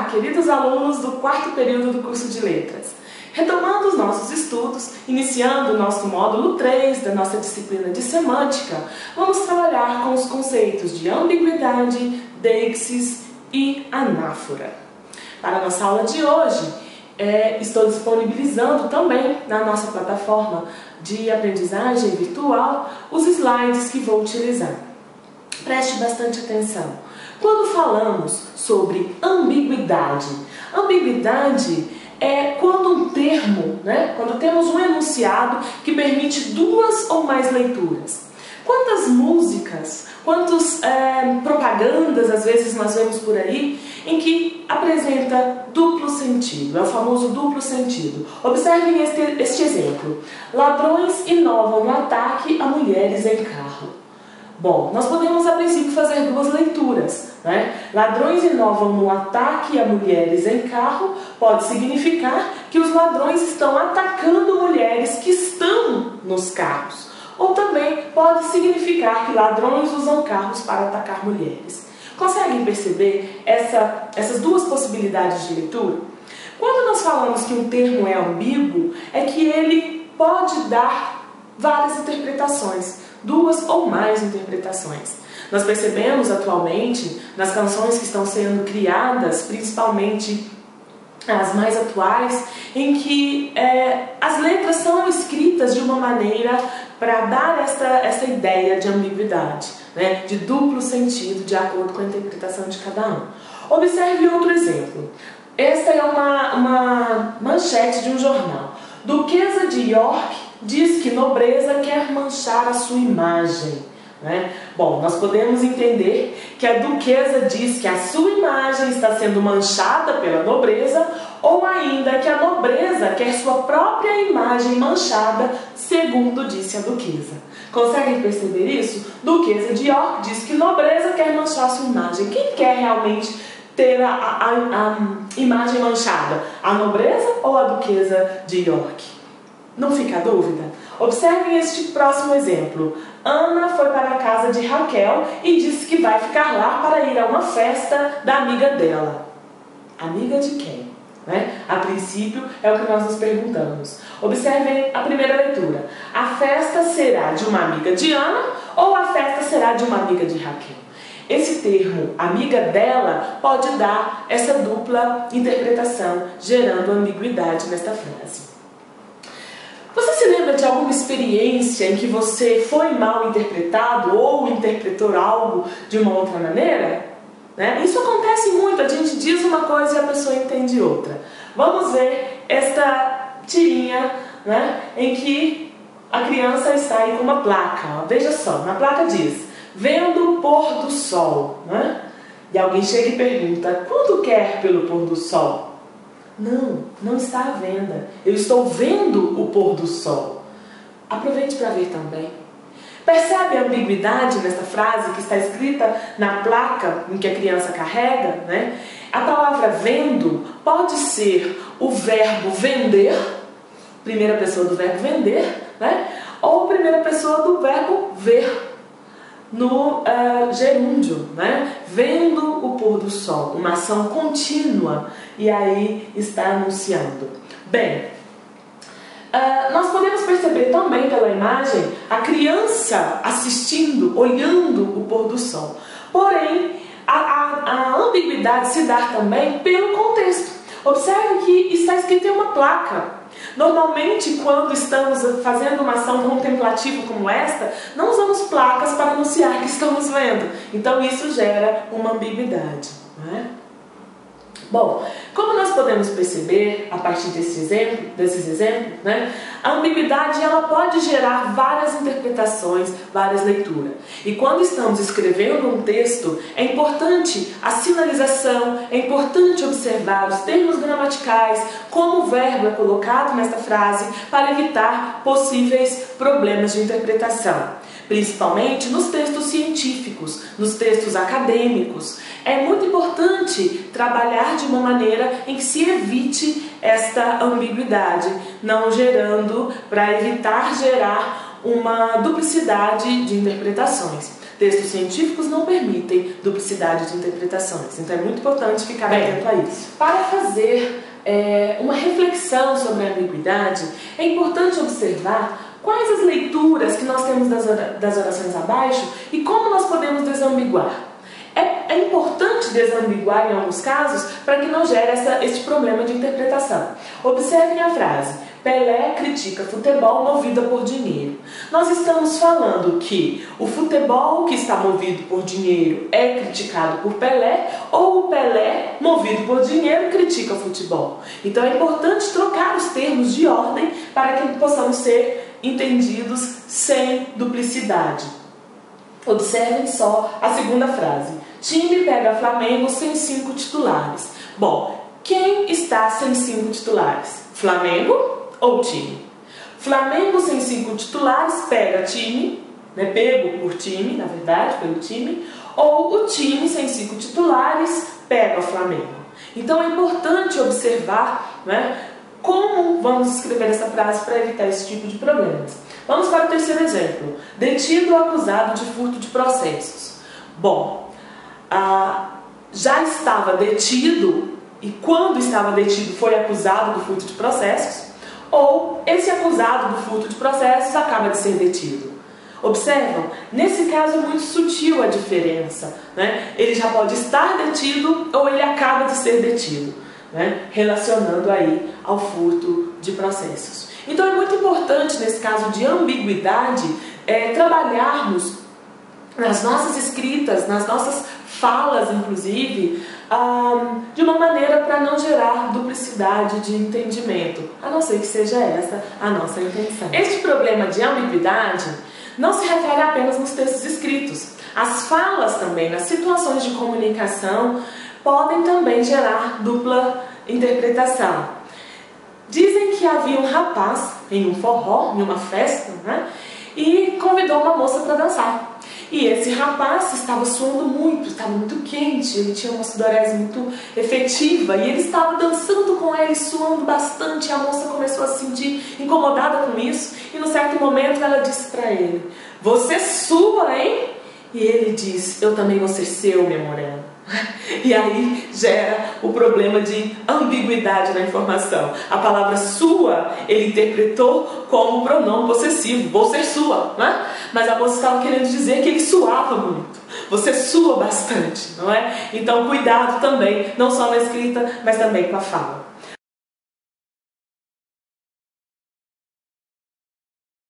Olá, queridos alunos do quarto período do curso de Letras. Retomando os nossos estudos, iniciando o nosso módulo 3 da nossa disciplina de Semântica, vamos trabalhar com os conceitos de ambiguidade, deixis e anáfora. Para a nossa aula de hoje, estou disponibilizando também na nossa plataforma de aprendizagem virtual os slides que vou utilizar. Preste bastante atenção. Quando falamos sobre ambiguidade, ambiguidade é quando um termo, quando temos um enunciado que permite duas ou mais leituras. Quantas músicas, quantas propagandas às vezes nós vemos por aí em que apresenta duplo sentido, é o famoso duplo sentido. Observem este exemplo. Ladrões inovam no ataque a mulheres em carro. Bom, nós podemos a princípio fazer duas leituras, Ladrões inovam no ataque a mulheres em carro pode significar que os ladrões estão atacando mulheres que estão nos carros. Ou também pode significar que ladrões usam carros para atacar mulheres. Conseguem perceber essas duas possibilidades de leitura? Quando nós falamos que um termo é ambíguo, é que ele pode dar várias interpretações. Duas ou mais interpretações. Nós percebemos atualmente nas canções que estão sendo criadas, principalmente as mais atuais, em que as letras são escritas de uma maneira para dar essa ideia de ambiguidade, de duplo sentido, de acordo com a interpretação de cada um. Observe outro exemplo. Esta é uma manchete de um jornal. Duquesa de York diz que nobreza quer manchar a sua imagem. Bom, nós podemos entender que a duquesa diz que a sua imagem está sendo manchada pela nobreza, ou ainda que a nobreza quer sua própria imagem manchada, segundo disse a duquesa. Conseguem perceber isso? Duquesa de York diz que nobreza quer manchar sua imagem. Quem quer realmente ter a imagem manchada? A nobreza ou a duquesa de York? Não fica a dúvida? Observem este próximo exemplo. Ana foi para a casa de Raquel e disse que vai ficar lá para ir a uma festa da amiga dela. Amiga de quem? A princípio é o que nós nos perguntamos. Observem a primeira leitura. A festa será de uma amiga de Ana ou a festa será de uma amiga de Raquel? Esse termo, amiga dela, pode dar essa dupla interpretação, gerando ambiguidade nesta frase. Você se lembra de alguma experiência em que você foi mal interpretado ou interpretou algo de uma outra maneira? Isso acontece muito, a gente diz uma coisa e a pessoa entende outra. Vamos ver esta tirinha em que a criança está aí com uma placa. Veja só, na placa diz, vendo o pôr do sol. E alguém chega e pergunta, quanto quer pelo pôr do sol? Não está à venda. Eu estou vendo o pôr do sol. Aproveite para ver também. Percebe a ambiguidade nessa frase que está escrita na placa em que a criança carrega? A palavra vendo pode ser o verbo vender, primeira pessoa do verbo vender, ou primeira pessoa do verbo ver, no gerúndio, vendo o pôr do sol, uma ação contínua, e aí está anunciando. Bem, nós podemos perceber também pela imagem a criança assistindo, olhando o pôr do sol. Porém, a ambiguidade se dá também pelo contexto. Observe que está escrito em uma placa. Normalmente, quando estamos fazendo uma ação contemplativa como esta, não usamos placas para anunciar que estamos vendo. Então, isso gera uma ambiguidade. Bom, como nós podemos perceber, a partir desses exemplos, a ambiguidade ela pode gerar várias interpretações, várias leituras. E quando estamos escrevendo um texto, é importante a sinalização, é importante observar os termos gramaticais, como o verbo é colocado nesta frase, para evitar possíveis problemas de interpretação. Principalmente nos textos científicos, nos textos acadêmicos. É muito importante trabalhar de uma maneira em que se evite esta ambiguidade, não gerando, para evitar gerar uma duplicidade de interpretações. Textos científicos não permitem duplicidade de interpretações, então é muito importante ficar atento a isso. Para fazer uma reflexão sobre a ambiguidade, é importante observar quais as leituras que nós temos das orações abaixo e como nós podemos desambiguar. É importante desambiguar em alguns casos para que não gere este problema de interpretação. Observem a frase: Pelé critica futebol movida por dinheiro. Nós estamos falando que o futebol que está movido por dinheiro é criticado por Pelé, ou o Pelé, movido por dinheiro, critica o futebol. Então é importante trocar os termos de ordem para que possamos ser entendidos sem duplicidade. Observem só a segunda frase. Time pega Flamengo sem 5 titulares. Bom, quem está sem 5 titulares? Flamengo ou time? Flamengo sem 5 titulares pega time, pego por time, na verdade, pelo time, ou o time sem 5 titulares pega o Flamengo. Então é importante observar, como vamos escrever essa frase para evitar esse tipo de problemas. Vamos para o terceiro exemplo. Detido ou acusado de furto de processos. Bom, já estava detido e quando estava detido foi acusado do furto de processos, ou esse acusado do furto de processos acaba de ser detido. Observam? Nesse caso é muito sutil a diferença, Ele já pode estar detido ou ele acaba de ser detido, relacionando aí ao furto de processos. Então é muito importante, nesse caso de ambiguidade, trabalharmos nas nossas escritas, nas nossas falas, inclusive, de uma maneira para não gerar duplicidade de entendimento, a não ser que seja essa a nossa intenção. Este problema de ambiguidade não se refere apenas nos textos escritos. As falas também, nas situações de comunicação, podem também gerar dupla interpretação. Dizem que havia um rapaz em um forró, em uma festa, e convidou uma moça para dançar. E esse rapaz estava suando muito, estava muito quente, ele tinha uma sudorese muito efetiva e ele estava dançando com ela e suando bastante. E a moça começou a se sentir incomodada com isso e num certo momento ela disse para ele: "Você sua, hein?" E ele diz: "Eu também vou ser seu, minha morena." E aí gera o problema de ambiguidade na informação. A palavra sua ele interpretou como pronome possessivo, vou ser sua, Mas a moça estava querendo dizer que ele suava muito. Você sua bastante, não é? Então cuidado também, não só na escrita, mas também com a fala.